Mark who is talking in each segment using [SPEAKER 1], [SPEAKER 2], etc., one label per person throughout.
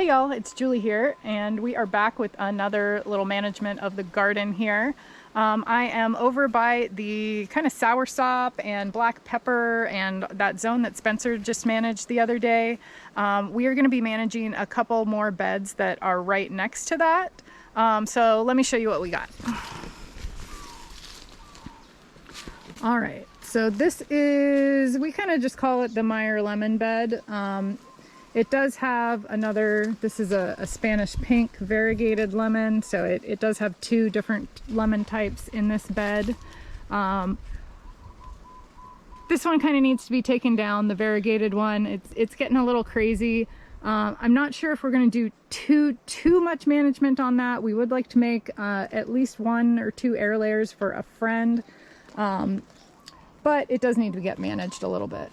[SPEAKER 1] Hey y'all, it's Julie here, and we are back with another little management of the garden here. I am over by the kind of soursop and black pepper and that zone that Spencer just managed the other day. We are going to be managing a couple more beds that are right next to that. So let me show you what we got. All right, so this is, we kind of just call it the Meyer lemon bed. It does have another, this is a Spanish pink variegated lemon, so it does have two different lemon types in this bed. This one kind of needs to be taken down, the variegated one. It's getting a little crazy. I'm not sure if we're going to do too much management on that. We would like to make at least 1 or 2 air layers for a friend, but it does need to get managed a little bit.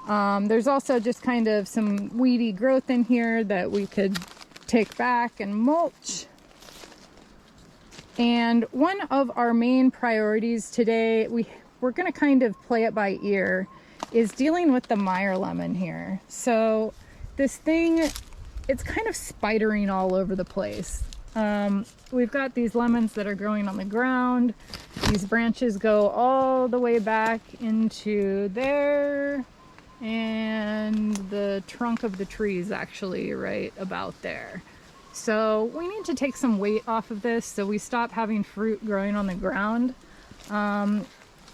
[SPEAKER 1] There's also just kind of some weedy growth in here that we could take back and mulch. And one of our main priorities today, we're going to kind of play it by ear, is dealing with the Meyer lemon here. So this thing, it's kind of spidering all over the place. We've got these lemons that are growing on the ground. These branches go all the way back into there. And the trunk of the tree is actually right about there. So we need to take some weight off of this so we stop having fruit growing on the ground.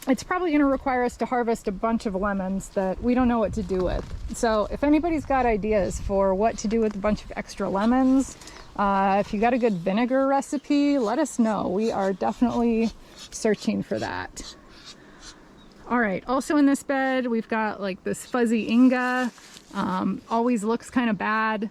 [SPEAKER 1] It's probably going to require us to harvest a bunch of lemons that we don't know what to do with. So if anybody's got ideas for what to do with a bunch of extra lemons, if you got a good vinegar recipe, let us know. We are definitely searching for that. All right, also in this bed, we've got like this fuzzy Inga. Always looks kind of bad.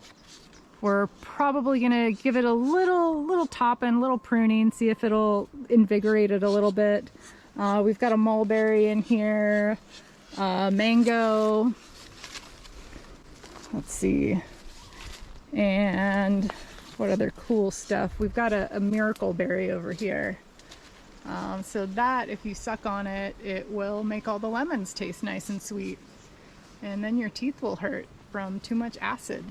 [SPEAKER 1] We're probably gonna give it a little topping, little pruning, see if it'll invigorate it a little bit. We've got a mulberry in here, mango. Let's see. And what other cool stuff? We've got a miracle berry over here. So that, if you suck on it, it will make all the lemons taste nice and sweet. And then your teeth will hurt from too much acid.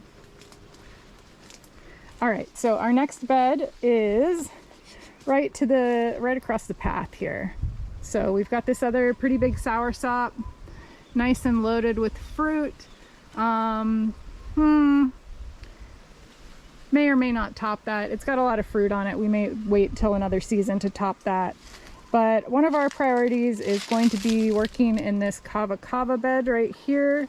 [SPEAKER 1] All right, so our next bed is right across the path here. So we've got this other pretty big soursop, nice and loaded with fruit. May or may not top that. It's got a lot of fruit on it. We may wait till another season to top that. But one of our priorities is going to be working in this kava kava bed right here.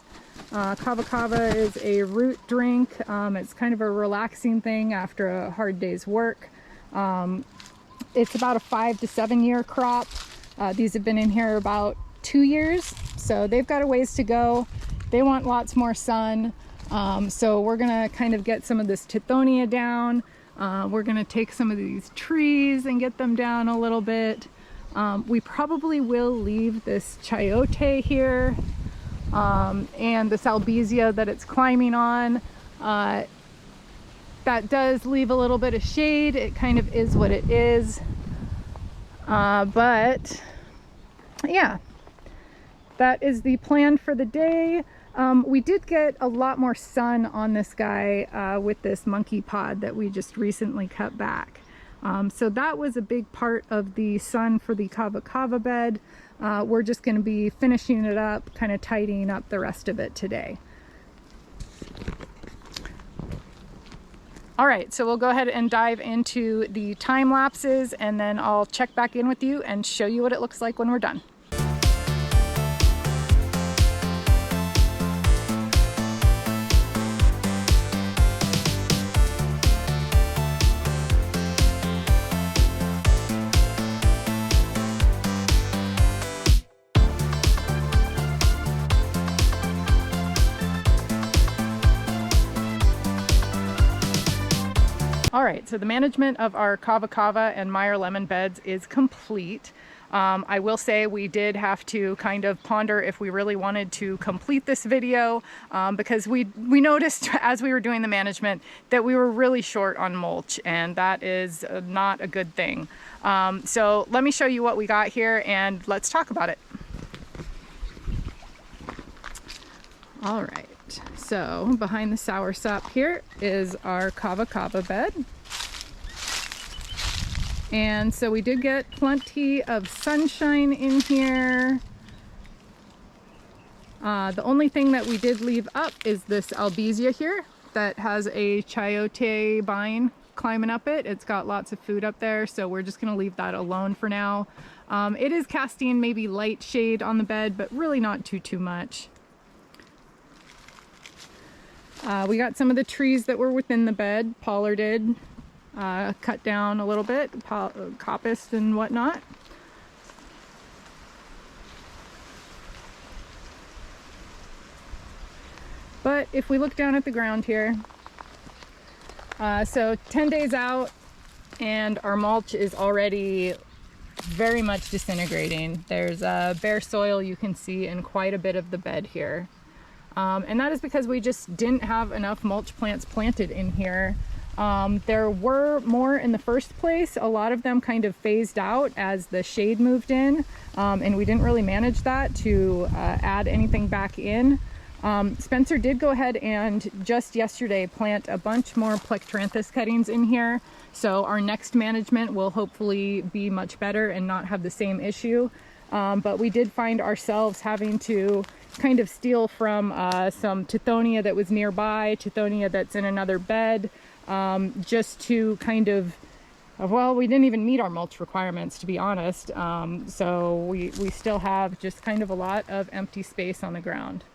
[SPEAKER 1] Kava kava is a root drink. It's kind of a relaxing thing after a hard day's work. It's about a 5 to 7 year crop. These have been in here about 2 years, so they've got a ways to go. They want lots more sun. So we're gonna kind of get some of this tithonia down. We're gonna take some of these trees and get them down a little bit. We probably will leave this chayote here and this albizia that it's climbing on. That does leave a little bit of shade. It kind of is what it is. But yeah, that is the plan for the day. We did get a lot more sun on this guy with this monkey pod that we just recently cut back. So that was a big part of the sun for the kava kava bed. We're just going to be finishing it up, kind of tidying up the rest of it today. All right, so we'll go ahead and dive into the time lapses, and then I'll check back in with you and show you what it looks like when we're done. All right, so the management of our kava kava and Meyer lemon beds is complete. I will say we did have to kind of ponder if we really wanted to complete this video because we noticed as we were doing the management that we were really short on mulch, and that is not a good thing. So let me show you what we got here and let's talk about it. All right, right, so behind the soursop here is our kava bed. And so we did get plenty of sunshine in here. The only thing that we did leave up is this albizia here that has a chayote vine climbing up it. It's got lots of food up there, so we're just gonna leave that alone for now. It is casting maybe light shade on the bed, but really not too much. We got some of the trees that were within the bed pollarded, cut down a little bit, coppiced and whatnot. But if we look down at the ground here, so 10 days out and our mulch is already very much disintegrating. There's bare soil you can see in quite a bit of the bed here. And that is because we just didn't have enough mulch plants planted in here. There were more in the first place. A lot of them kind of phased out as the shade moved in, and we didn't really manage that to add anything back in. Spencer did go ahead and just yesterday plant a bunch more plectranthus cuttings in here. So our next management will hopefully be much better and not have the same issue. But we did find ourselves having to kind of steal from some tithonia that was nearby, tithonia that's in another bed, just to kind of, well, we didn't even meet our mulch requirements, to be honest. So we still have just kind of a lot of empty space on the ground.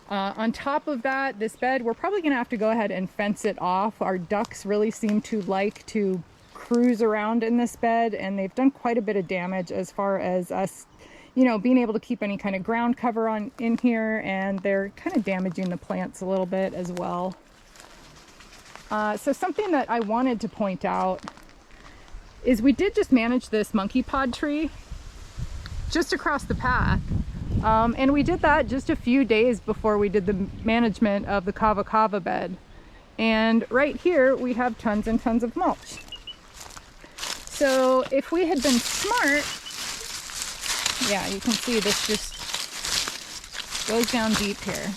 [SPEAKER 1] On top of that, this bed, we're probably gonna have to go ahead and fence it off. Our ducks really seem to like to cruise around in this bed, and they've done quite a bit of damage as far as us, you know, being able to keep any kind of ground cover on in here, and they're kind of damaging the plants a little bit as well. So something that I wanted to point out is we did just manage this monkey pod tree just across the path. And we did that just a few days before we did the management of the kava bed. And right here we have tons and tons of mulch. So if we had been smart, yeah, you can see this just goes down deep here.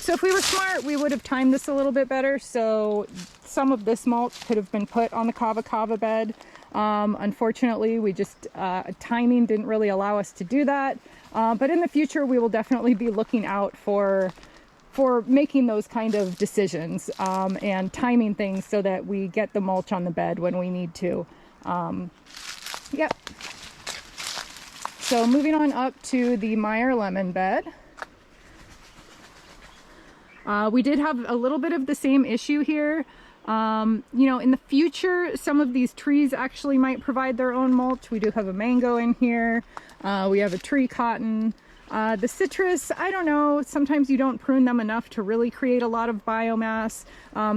[SPEAKER 1] So if we were smart, we would have timed this a little bit better. So some of this mulch could have been put on the kava bed. Unfortunately, we just, timing didn't really allow us to do that. But in the future, we will definitely be looking out for making those kind of decisions, and timing things so that we get the mulch on the bed when we need to. Yep. So moving on up to the Meyer lemon bed. We did have a little bit of the same issue here. You know, in the future, some of these trees actually might provide their own mulch. We do have a mango in here. We have a tree cotton. The citrus, I don't know, sometimes you don't prune them enough to really create a lot of biomass.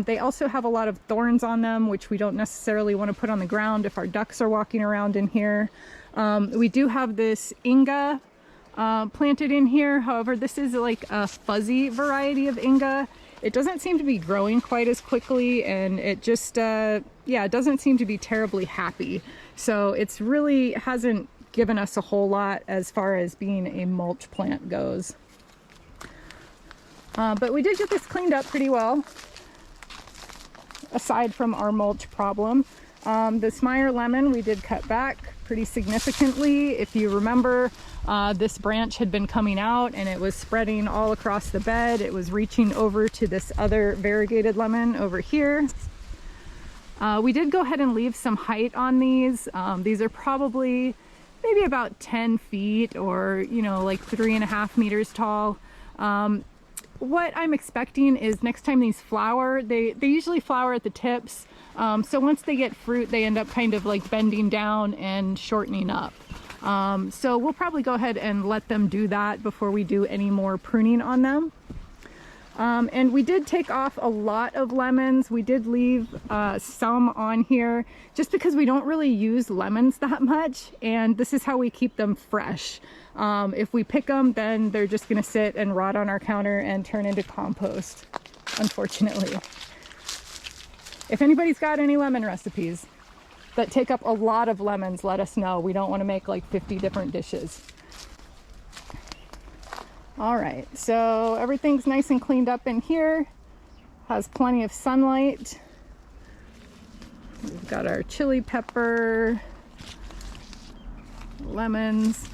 [SPEAKER 1] They also have a lot of thorns on them, which we don't necessarily want to put on the ground if our ducks are walking around in here. We do have this Inga planted in here. However, this is like a fuzzy variety of Inga. It doesn't seem to be growing quite as quickly, and it just, yeah, it doesn't seem to be terribly happy. So it's really hasn't given us a whole lot as far as being a mulch plant goes. But we did get this cleaned up pretty well, aside from our mulch problem. This Meyer lemon we did cut back pretty significantly. If you remember, this branch had been coming out and it was spreading all across the bed. It was reaching over to this other variegated lemon over here. We did go ahead and leave some height on these. These are probably maybe about 10 feet or, you know, like 3.5 meters tall. What I'm expecting is next time these flower, they usually flower at the tips. So once they get fruit, they end up kind of like bending down and shortening up. So we'll probably go ahead and let them do that before we do any more pruning on them. And we did take off a lot of lemons. We did leave some on here just because we don't really use lemons that much, and this is how we keep them fresh. If we pick them, then they're just gonna sit and rot on our counter and turn into compost, unfortunately. If anybody's got any lemon recipes that take up a lot of lemons, let us know. We don't want to make like 50 different dishes. All right, so everything's nice and cleaned up in here. Has plenty of sunlight. We've got our chili pepper, lemons.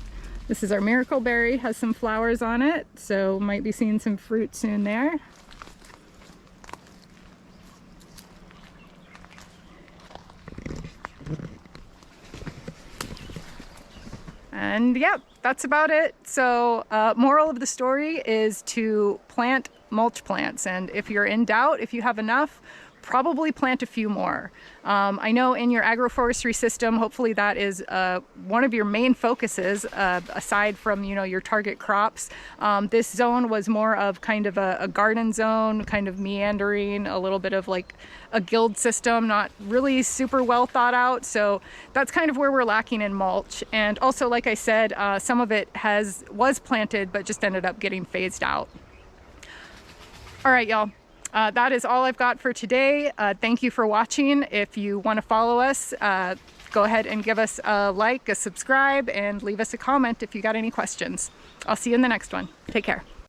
[SPEAKER 1] This is our miracle berry, has some flowers on it, so might be seeing some fruit soon there. And yep, that's about it. So moral of the story is to plant mulch plants, and if you're in doubt, if you have enough, probably plant a few more. I know in your agroforestry system, hopefully that is one of your main focuses, aside from, you know, your target crops. This zone was more of kind of a garden zone, kind of meandering, a little bit of like a guild system, not really super well thought out. So that's kind of where we're lacking in mulch. And also, like I said, some of it was planted, but just ended up getting phased out. All right, y'all. That is all I've got for today. Thank you for watching. If you want to follow us, go ahead and give us a like, a subscribe, and leave us a comment if you got any questions. I'll see you in the next one. Take care.